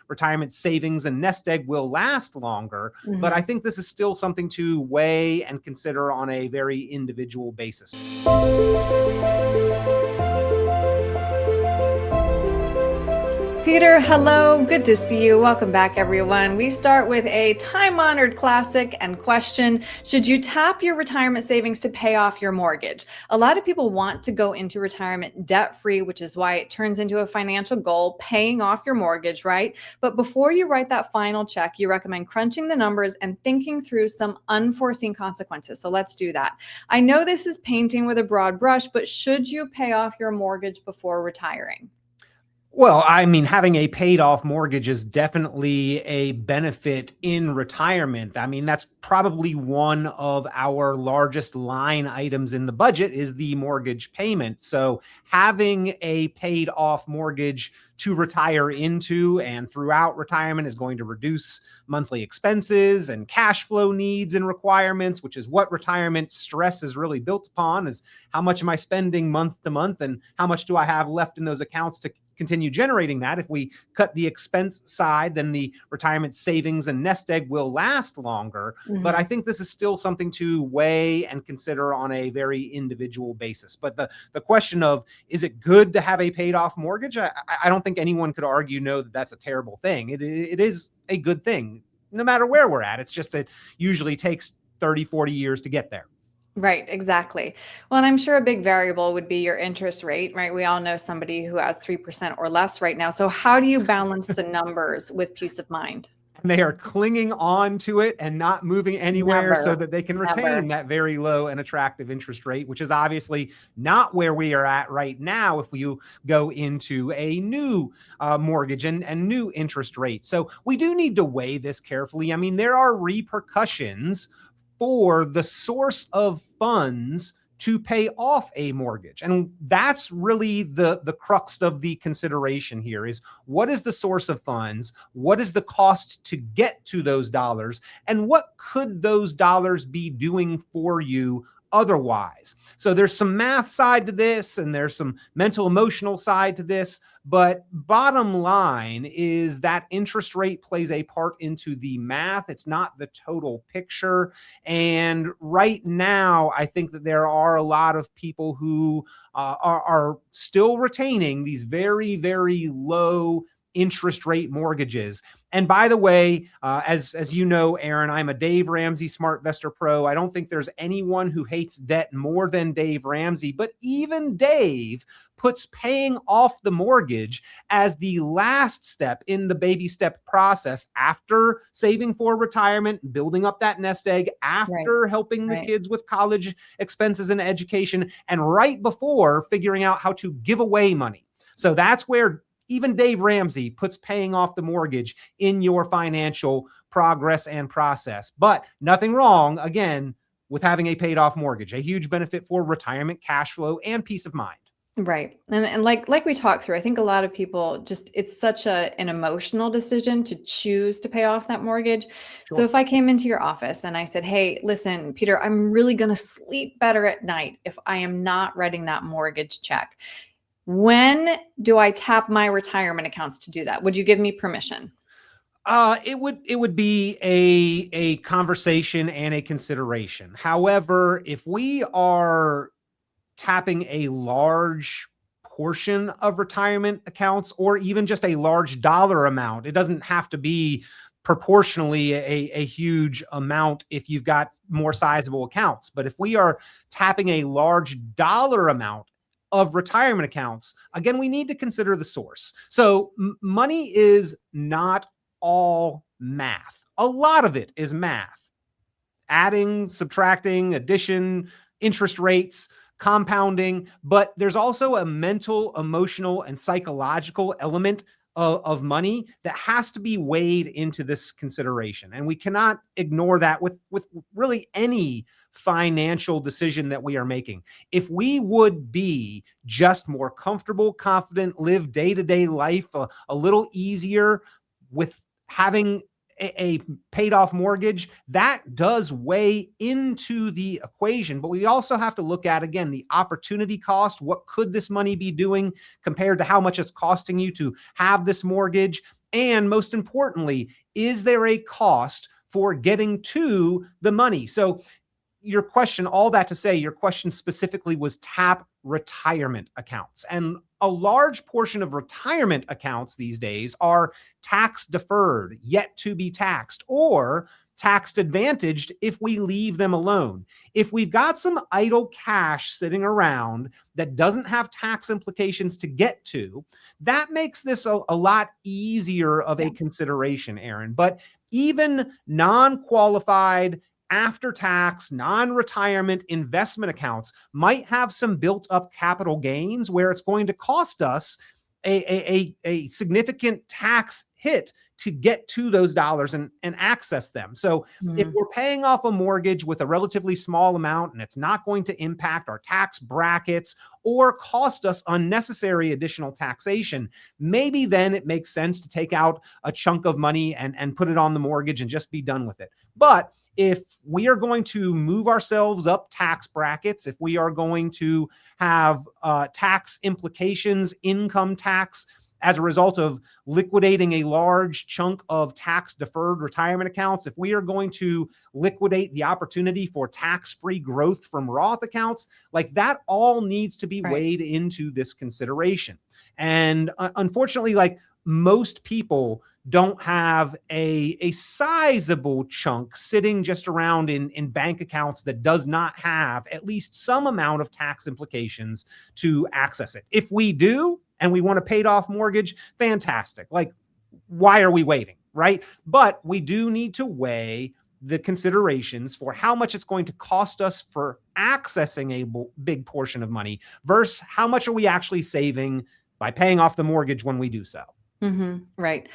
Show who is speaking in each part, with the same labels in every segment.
Speaker 1: retirement savings and nest egg will last longer.
Speaker 2: Mm-hmm.
Speaker 1: But I think this is still something to weigh and consider on a very individual basis.
Speaker 2: Peter, hello. Good to see you. Welcome back, everyone. We start with a time-honored classic and question. Should you tap your retirement savings to pay off your mortgage? A lot of people want to go into retirement debt-free, which is why it turns into a financial goal, paying off your mortgage, right? But before you write that final check, you recommend crunching the numbers and thinking through some unforeseen consequences. So let's do that. I know this is painting with a broad brush, but should you pay off your mortgage before retiring?
Speaker 1: Well, I mean, having a paid off mortgage is definitely a benefit in retirement. I mean, that's probably one of our largest line items in the budget is the mortgage payment. So having a paid off mortgage to retire into and throughout retirement is going to reduce monthly expenses and cash flow needs and requirements, which is what retirement stress is really built upon, is how much am I spending month to month and how much do I have left in those accounts to continue generating that. If we cut the expense side, then the retirement savings and nest egg will last longer.
Speaker 2: Mm-hmm.
Speaker 1: But I think this is still something to weigh and consider on a very individual basis. But the question of, is it good to have a paid off mortgage? I don't think anyone could argue no, that that's a terrible thing. It is a good thing, no matter where we're at. It's just it usually takes 30, 40 years to get there.
Speaker 2: Right, exactly. Well, and I'm sure a big variable would be your interest rate, right? We all know somebody who has 3% or less right now. So how do you balance the numbers with peace of mind?
Speaker 1: And they are clinging on to it and not moving anywhere so that they can retain that very low and attractive interest rate, which is obviously not where we are at right now if you go into a new mortgage and new interest rate. So we do need to weigh this carefully. I mean, there are repercussions for the source of funds to pay off a mortgage. And that's really the crux of the consideration here is, what is the source of funds? What is the cost to get to those dollars? And what could those dollars be doing for you otherwise? So there's some math side to this and there's some mental emotional side to this, but bottom line is that interest rate plays a part into the math. It's not the total picture. And right now, I think that there are a lot of people who are still retaining these very, very low interest rate mortgages. And by the way, as you know, Erin, I'm a Dave Ramsey SmartVestor Pro. I don't think there's anyone who hates debt more than Dave Ramsey, but even Dave puts paying off the mortgage as the last step in the baby step process after saving for retirement, building up that nest egg, after helping the kids with college expenses and education, and right before figuring out how to give away money. So that's where even Dave Ramsey puts paying off the mortgage in your financial progress and process. But nothing wrong, again, with having a paid off mortgage, a huge benefit for retirement cash flow and peace of mind.
Speaker 2: Right. And like we talked through, I think a lot of people just, it's such an emotional decision to choose to pay off that mortgage. Sure. So if I came into your office and I said, hey, listen, Peter, I'm really going to sleep better at night if I am not writing that mortgage check. When do I tap my retirement accounts to do that? Would you give me permission?
Speaker 1: It would be a conversation and a consideration. However, if we are tapping a large portion of retirement accounts or even just a large dollar amount, it doesn't have to be proportionally a huge amount if you've got more sizable accounts. But if we are tapping a large dollar amount of retirement accounts, again, we need to consider the source. So money is not all math. A lot of it is math. Adding, subtracting, addition, interest rates, compounding, but there's also a mental, emotional, and psychological element of money that has to be weighed into this consideration. And we cannot ignore that with really any financial decision that we are making. If we would be just more comfortable, confident, live day-to-day life a little easier with having a paid off mortgage, that does weigh into the equation. But we also have to look at, again, the opportunity cost. What could this money be doing compared to how much it's costing you to have this mortgage? And most importantly, is there a cost for getting to the money? So your question, all that to say, your question specifically was tap retirement accounts. And a large portion of retirement accounts these days are tax deferred, yet to be taxed, or tax advantaged if we leave them alone. If we've got some idle cash sitting around that doesn't have tax implications to get to, that makes this a lot easier of a consideration, Erin. But even non-qualified, after-tax, non-retirement investment accounts might have some built-up capital gains where it's going to cost us a significant tax hit to get to those dollars and access them. So if we're paying off a mortgage with a relatively small amount and it's not going to impact our tax brackets or cost us unnecessary additional taxation, maybe then it makes sense to take out a chunk of money and put it on the mortgage and just be done with it. But if we are going to move ourselves up tax brackets, if we are going to have tax implications, income tax, as a result of liquidating a large chunk of tax deferred retirement accounts, if we are going to liquidate the opportunity for tax-free growth from Roth accounts, like that all needs to be weighed into this consideration. And unfortunately, like most people don't have a sizable chunk sitting just around in bank accounts that does not have at least some amount of tax implications to access it. If we do, and we want a paid off mortgage, fantastic. Like, why are we waiting, right? But we do need to weigh the considerations for how much it's going to cost us for accessing a big portion of money versus how much are we actually saving by paying off the mortgage when we do so.
Speaker 2: Right.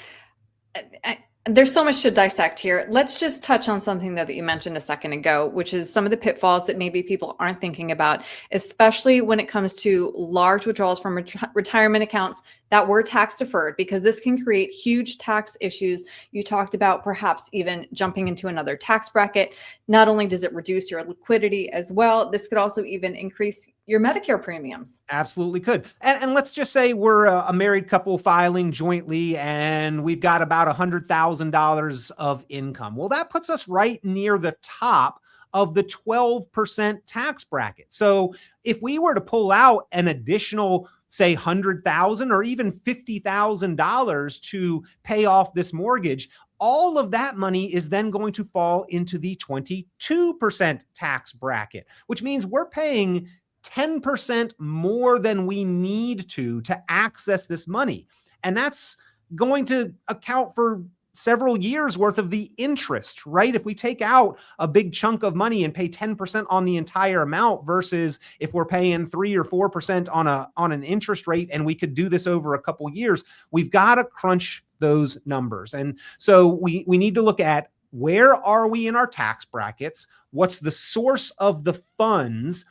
Speaker 2: There's so much to dissect here. Let's just touch on something that you mentioned a second ago, which is some of the pitfalls that maybe people aren't thinking about, especially when it comes to large withdrawals from retirement accounts that were tax deferred, because this can create huge tax issues. You talked about perhaps even jumping into another tax bracket. Not only does it reduce your liquidity as well, this could also even increase your Medicare premiums.
Speaker 1: Absolutely could. And let's just say we're a married couple filing jointly and we've got about $100,000 of income. Well, that puts us right near the top of the 12% tax bracket. So if we were to pull out an additional, say, $100,000 or even $50,000 to pay off this mortgage, all of that money is then going to fall into the 22% tax bracket, which means we're paying 10% more than we need to access this money. And that's going to account for several years worth of the interest, right? If we take out a big chunk of money and pay 10% on the entire amount versus if we're paying 3 or 4% on an interest rate, and we could do this over a couple years, we've got to crunch those numbers. And so we need to look at where are we in our tax brackets? What's the source of the funds?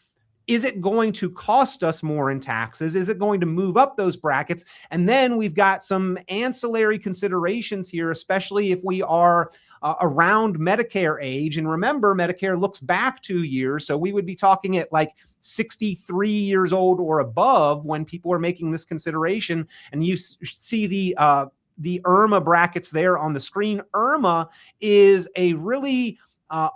Speaker 1: Is it going to cost us more in taxes? Is it going to move up those brackets? And then we've got some ancillary considerations here, especially if we are around Medicare age. And remember, Medicare looks back 2 years. So we would be talking at like 63 years old or above when people are making this consideration. And you see the IRMAA brackets there on the screen. IRMAA is a really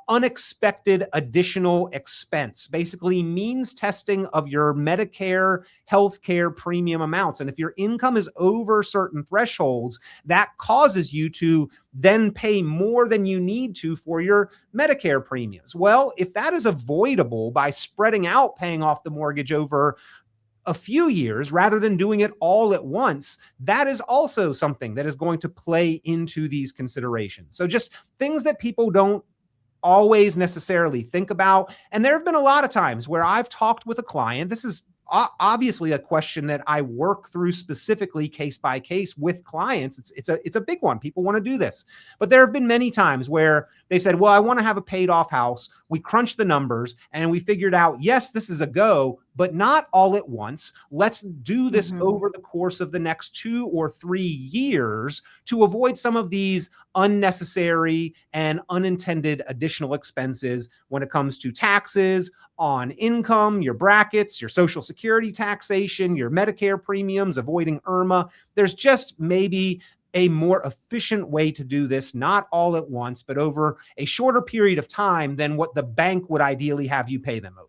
Speaker 1: unexpected additional expense, basically means testing of your Medicare healthcare premium amounts. And if your income is over certain thresholds, that causes you to then pay more than you need to for your Medicare premiums. Well, if that is avoidable by spreading out paying off the mortgage over a few years rather than doing it all at once, that is also something that is going to play into these considerations. So just things that people don't always necessarily think about. And there have been a lot of times where I've talked with a client. This is obviously a question that I work through specifically case by case with clients. It's a big one. People want to do this. But there have been many times where they said, well, I want to have a paid off house. We crunched the numbers and we figured out, yes, this is a go, but not all at once. Let's do this over the course of the next 2 or 3 years to avoid some of these unnecessary and unintended additional expenses when it comes to taxes on income, your brackets, your Social Security taxation, your Medicare premiums, avoiding IRMAA. There's just maybe a more efficient way to do this, not all at once, but over a shorter period of time than what the bank would ideally have you pay them over.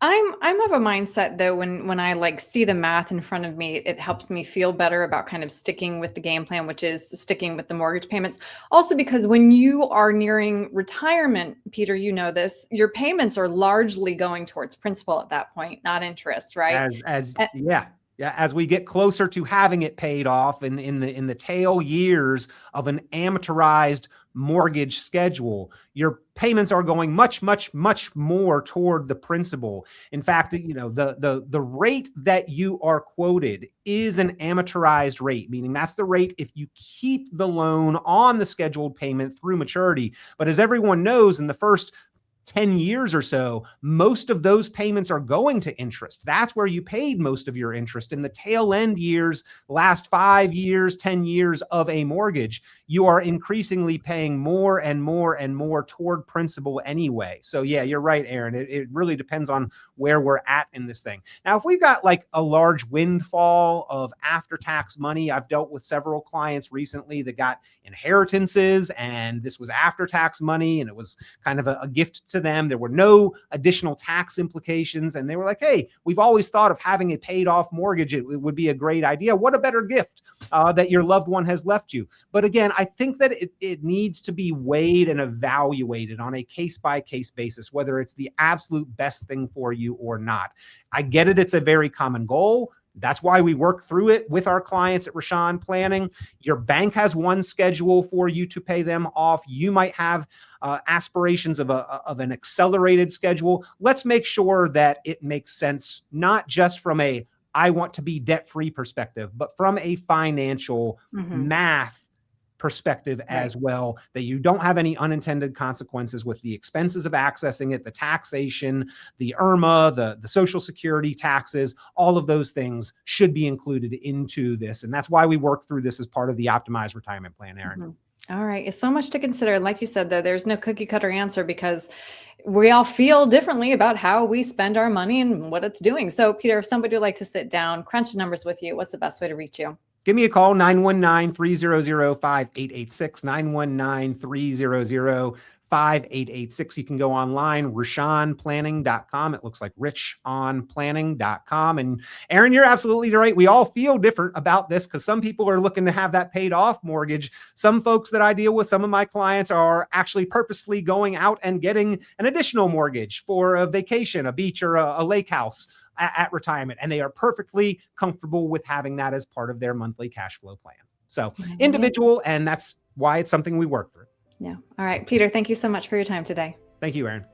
Speaker 2: I'm of a mindset though, when I like see the math in front of me, it helps me feel better about kind of sticking with the game plan, which is sticking with the mortgage payments. Also, because when you are nearing retirement, Peter, you know this, your payments are largely going towards principal at that point, not interest, right?
Speaker 1: As we get closer to having it paid off and in the tail years of an amortized mortgage schedule, your payments are going much more toward the principal. In fact, the rate that you are quoted is an amortized rate, meaning that's the rate if you keep the loan on the scheduled payment through maturity. But as everyone knows, in the first 10 years or so, most of those payments are going to interest. That's where you paid most of your interest. In the tail end years, last 5 years, 10 years of a mortgage, you are increasingly paying more and more toward principal anyway. So yeah, you're right, Erin. It really depends on where we're at in this thing. Now, if we've got like a large windfall of after-tax money, I've dealt with several clients recently that got inheritances, and this was after-tax money, and it was kind of a gift to them. There were no additional tax implications. And they were like, hey, we've always thought of having a paid off mortgage. It would be a great idea. What a better gift that your loved one has left you. But again, I think that it needs to be weighed and evaluated on a case by case basis, whether it's the absolute best thing for you or not. I get it. It's a very common goal. That's why we work through it with our clients at Richon Planning. Your bank has one schedule for you to pay them off. You might have aspirations of an accelerated schedule. Let's make sure that it makes sense, not just from a I want to be debt-free perspective, but from a financial math perspective as well, that you don't have any unintended consequences with the expenses of accessing it, the taxation, the IRMAA, the Social Security taxes, all of those things should be included into this. And that's why we work through this as part of the optimized retirement plan, Erin.
Speaker 2: All right. It's so much to consider. Like you said, though, there's no cookie cutter answer because we all feel differently about how we spend our money and what it's doing. So Peter, if somebody would like to sit down, crunch numbers with you, what's the best way to reach you?
Speaker 1: Give me a call, 919-300-5886, 919-300-5886. You can go online, richonplanning.com. It looks like richonplanning.com. And Erin, you're absolutely right. We all feel different about this because some people are looking to have that paid off mortgage. Some folks that I deal with, some of my clients are actually purposely going out and getting an additional mortgage for a vacation, a beach, or a lake house at retirement, and they are perfectly comfortable with having that as part of their monthly cash flow plan. So individual, and that's why it's something we work through.
Speaker 2: Yeah. All right, Peter, thank you so much for your time today.
Speaker 1: Thank you, Erin.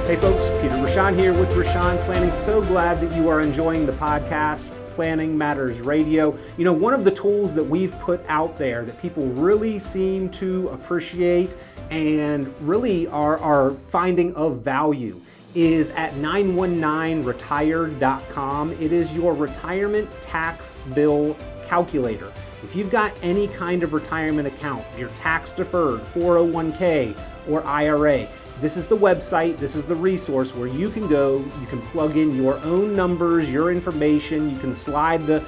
Speaker 1: Hey folks, Peter Richon here with Richon Planning. So glad that you are enjoying the podcast, Planning Matters Radio. You know, one of the tools that we've put out there that people really seem to appreciate and really are finding of value is at 919retired.com. It is your retirement tax bill calculator. If you've got any kind of retirement account, your tax deferred, 401k or IRA, this is the website, this is the resource where you can go, you can plug in your own numbers, your information, you can slide the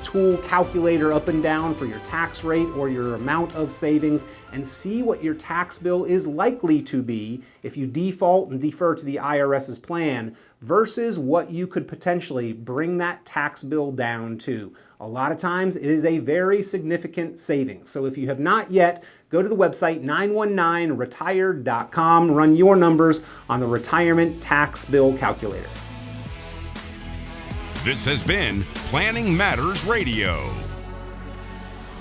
Speaker 1: tool calculator up and down for your tax rate or your amount of savings and see what your tax bill is likely to be if you default and defer to the IRS's plan versus what you could potentially bring that tax bill down to. A lot of times it is a very significant savings. So if you have not yet, go to the website 919retired.com, run your numbers on the retirement tax bill calculator.
Speaker 3: This has been Planning Matters Radio.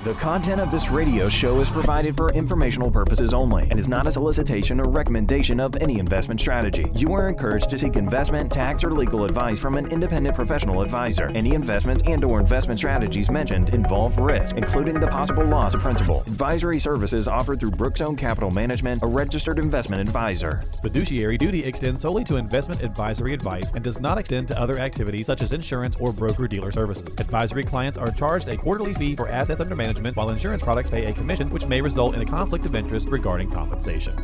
Speaker 4: The content of this radio show is provided for informational purposes only and is not a solicitation or recommendation of any investment strategy. You are encouraged to seek investment, tax, or legal advice from an independent professional advisor. Any investments and/or investment strategies mentioned involve risk, including the possible loss of principal. Advisory services offered through Brookstone Capital Management, a registered investment advisor.
Speaker 5: Fiduciary duty extends solely to investment advisory advice and does not extend to other activities such as insurance or broker-dealer services. Advisory clients are charged a quarterly fee for assets under management, while insurance products pay a commission, which may result in a conflict of interest regarding compensation.